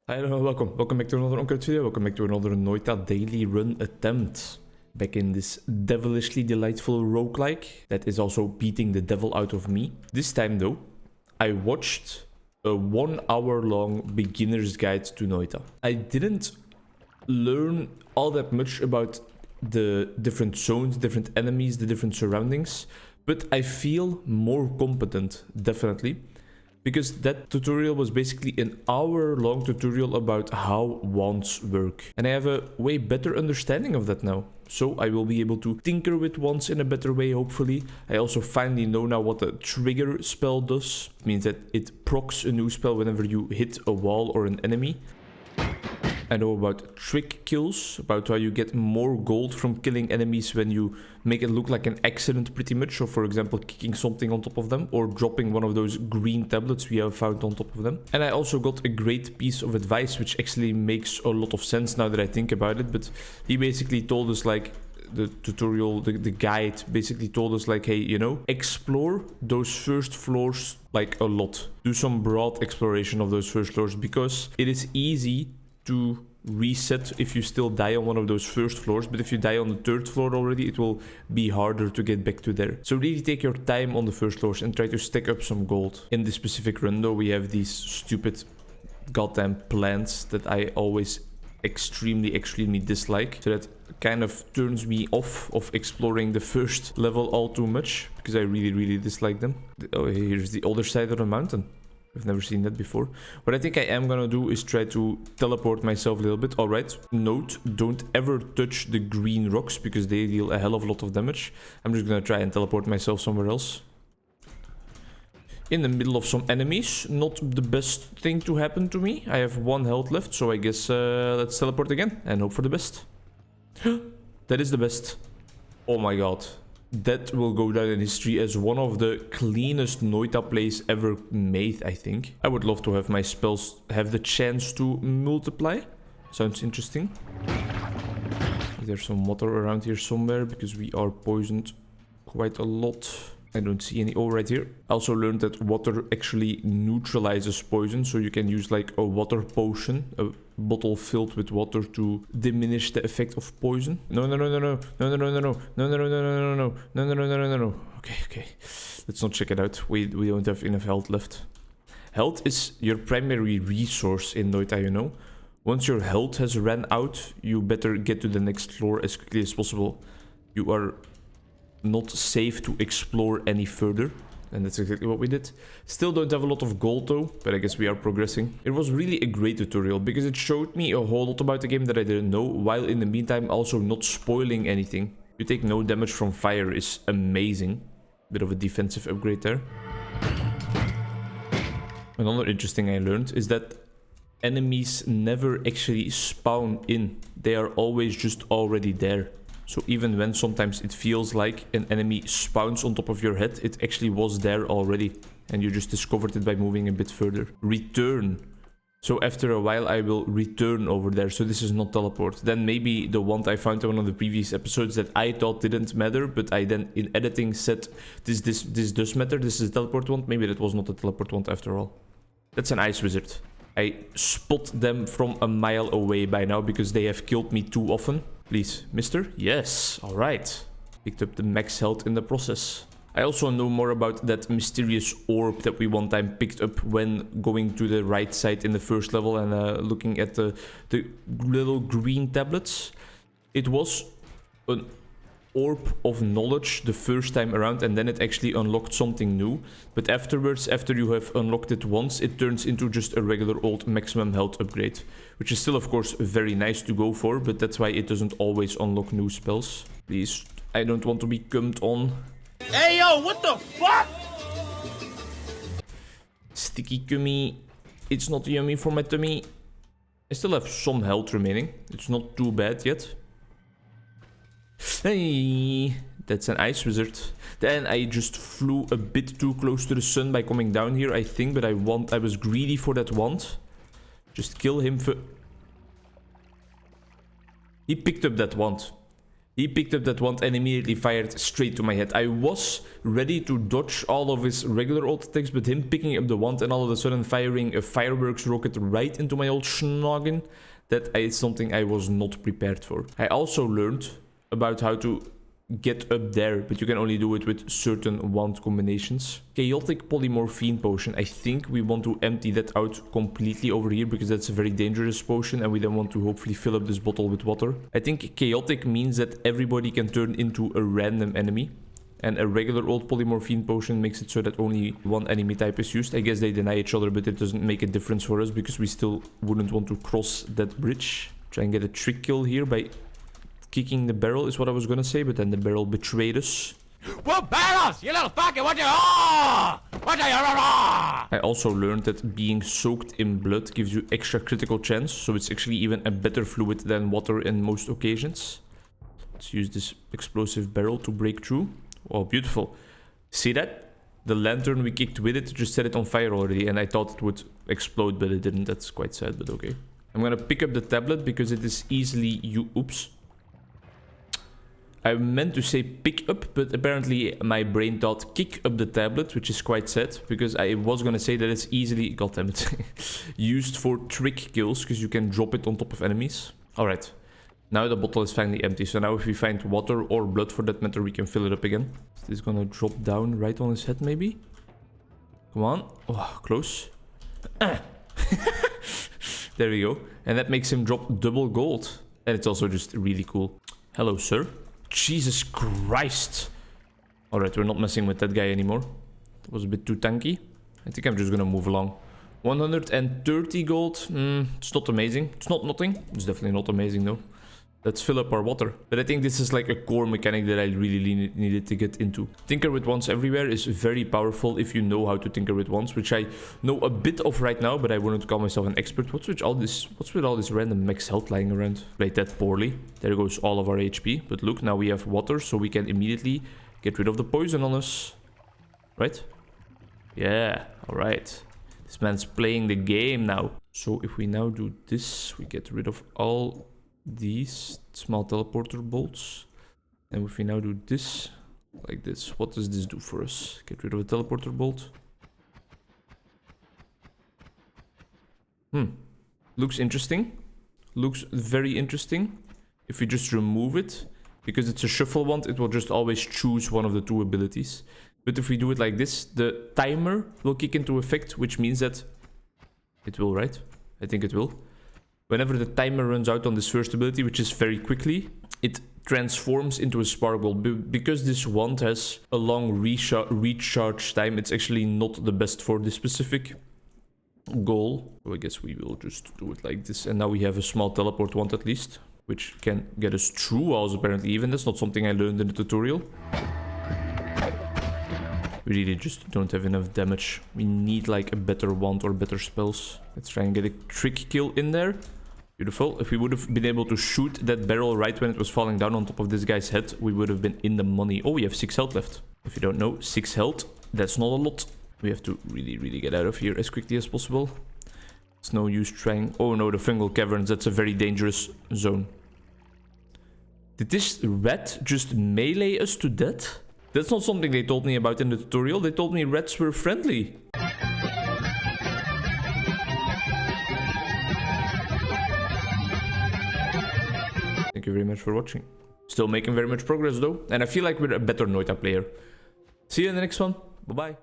Hi, hello, welcome back to another Onkruid video. Welcome back to another Noita daily run attempt. Back in this devilishly delightful roguelike that is also beating the devil out of me. This time though, I watched a 1 hour long beginner's guide to Noita. I didn't learn all that much about the different zones, different enemies, the different surroundings, but I feel more competent, definitely. Because that tutorial was basically an hour-long tutorial about how wands work. And I have a way better understanding of that now. So I will be able to tinker with wands in a better way, hopefully. I also finally know now what the trigger spell does. It means that it procs a new spell whenever you hit a wall or an enemy. I know about trick kills, about how you get more gold from killing enemies when you make it look like an accident pretty much. So for example, kicking something on top of them or dropping one of those green tablets we have found on top of them. And I also got a great piece of advice, which actually makes a lot of sense now that I think about it. But he basically told us, like, the tutorial, the guide basically told us, like, hey, you know, explore those first floors like a lot. Do some broad exploration of those first floors because it is easy to reset if you still die on one of those first floors, but if you die on the third floor already, it will be harder to get back to there. So really take your time on the first floors and try to stack up some gold. In this specific run though, we have these stupid goddamn plants that I always extremely dislike, so that kind of turns me off of exploring the first level all too much, because I really dislike them. Oh, here's the other side of the mountain. I've never seen that before. What I think I am gonna do is try to teleport myself a little bit. Alright, note, don't ever touch the green rocks because they deal a hell of a lot of damage. I'm just gonna try and teleport myself somewhere else. In the middle of some enemies. Not the best thing to happen to me. I have 1 health left, so I guess let's teleport again and hope for the best. That is the best. Oh my god. That will go down in history as one of the cleanest Noita plays ever made, I think. I would love to have my spells have the chance to multiply. Sounds interesting. There's some water around here somewhere because we are poisoned quite a lot. I don't see any. Oh, right here. I also learned that water actually neutralizes poison, so you can use like a water potion, a bottle filled with water to diminish the effect of poison. No. Okay. Let's not check it out. We don't have enough health left. Health is your primary resource in Noita, you know. Once your health has ran out, you better get to the next floor as quickly as possible. You are not safe to explore any further, and that's exactly what we did. Still don't have a lot of gold though, but I guess we are progressing. It was really a great tutorial because it showed me a whole lot about the game that I didn't know, while in the meantime also not spoiling anything. You take no damage from fire is amazing. Bit of a defensive upgrade there. Another interesting I learned is that enemies never actually spawn in. They are always just already there. So even when sometimes it feels like an enemy spawns on top of your head, it actually was there already. And you just discovered it by moving a bit further. Return. So after a while I will return over there. So this is not teleport. Then maybe the wand I found in one of the previous episodes that I thought didn't matter, but I then in editing said this does matter. This is a teleport wand. Maybe that was not a teleport wand after all. That's an ice wizard. I spot them from a mile away by now because they have killed me too often. Please, mister? Yes, alright. Picked up the max health in the process. I also know more about that mysterious orb that we one time picked up when going to the right side in the first level and looking at the little green tablets. It was an orb of knowledge the first time around, and then it actually unlocked something new. But afterwards, after you have unlocked it once, it turns into just a regular old maximum health upgrade, which is still of course very nice to go for, but that's why it doesn't always unlock new spells. Please, I don't want to be cummed on. Hey yo, what the fuck? Sticky cummy. It's not yummy for my tummy. I still have some health remaining. It's not too bad yet. Hey, that's an ice wizard. Then I just flew a bit too close to the sun by coming down here, I think, but I was greedy for that wand. Just kill him for... He picked up that wand. He picked up that wand and immediately fired straight to my head. I was ready to dodge all of his regular ult attacks, but him picking up the wand and all of a sudden firing a fireworks rocket right into my old schnoggin, that is something I was not prepared for. I also learned about how to get up there, but you can only do it with certain wand combinations. Chaotic polymorphine potion. I think we want to empty that out completely over here because that's a very dangerous potion and we then want to hopefully fill up this bottle with water. I think chaotic means that everybody can turn into a random enemy, and a regular old polymorphine potion makes it so that only one enemy type is used. I guess they deny each other, but it doesn't make a difference for us because we still wouldn't want to cross that bridge. Try and get a trick kill here by kicking the barrel is what I was gonna say, but then the barrel betrayed us. Well, barrels, you little fucker, what you... Oh! What are you... I also learned that being soaked in blood gives you extra critical chance, so it's actually even a better fluid than water in most occasions. Let's use this explosive barrel to break through. Oh, beautiful. See that? The lantern we kicked with it just set it on fire already, and I thought it would explode, but it didn't. That's quite sad, but okay. I'm gonna pick up the tablet because it is easily... Oops. I meant to say pick up, but apparently my brain thought kick up the tablet, which is quite sad, because I was gonna say that it's easily, goddammit, used for trick kills, because you can drop it on top of enemies. Alright, now the bottle is finally empty, so now if we find water or blood for that matter, we can fill it up again. Is this gonna drop down right on his head, maybe? Come on. Oh, close. There we go. And that makes him drop double gold. And it's also just really cool. Hello, sir. Jesus Christ. Alright, we're not messing with that guy anymore. That was a bit too tanky. I think I'm just gonna move along. 130 gold. It's not amazing. It's not nothing. It's definitely not amazing though. Let's fill up our water. But I think this is like a core mechanic that I really needed to get into. Tinker with wands everywhere is very powerful if you know how to tinker with wands, which I know a bit of right now, but I wouldn't call myself an expert. What's with all this random max health lying around? Played that poorly. There goes all of our HP. But look, now we have water, so we can immediately get rid of the poison on us. Right? Yeah, alright. This man's playing the game now. So if we now do this, we get rid of all these small teleporter bolts, and if we now do this like this, what does this do for us? Get rid of a teleporter bolt. Looks interesting. Looks very interesting. If we just remove it, because it's a shuffle wand, it will just always choose one of the two abilities. But if we do it like this, the timer will kick into effect, which means that it will, right? I think it will. Whenever the timer runs out on this first ability, which is very quickly, it transforms into a sparkle. Because this wand has a long recharge time, it's actually not the best for this specific goal. So I guess we will just do it like this. And now we have a small teleport wand at least, which can get us through walls apparently. Even that's not something I learned in the tutorial. We really just don't have enough damage. We need like a better wand or better spells. Let's try and get a trick kill in there. Beautiful. If we would have been able to shoot that barrel right when it was falling down on top of this guy's head, we would have been in the money. Oh, we have 6 health left. If you don't know, 6 health, that's not a lot. We have to really get out of here as quickly as possible. It's no use trying... Oh no, the fungal caverns, that's a very dangerous zone. Did this rat just melee us to death? That's not something they told me about in the tutorial. They told me rats were friendly. Thank you very much for watching. Still making very much progress though. And I feel like we're a better Noita player. See you in the next one. Bye-bye.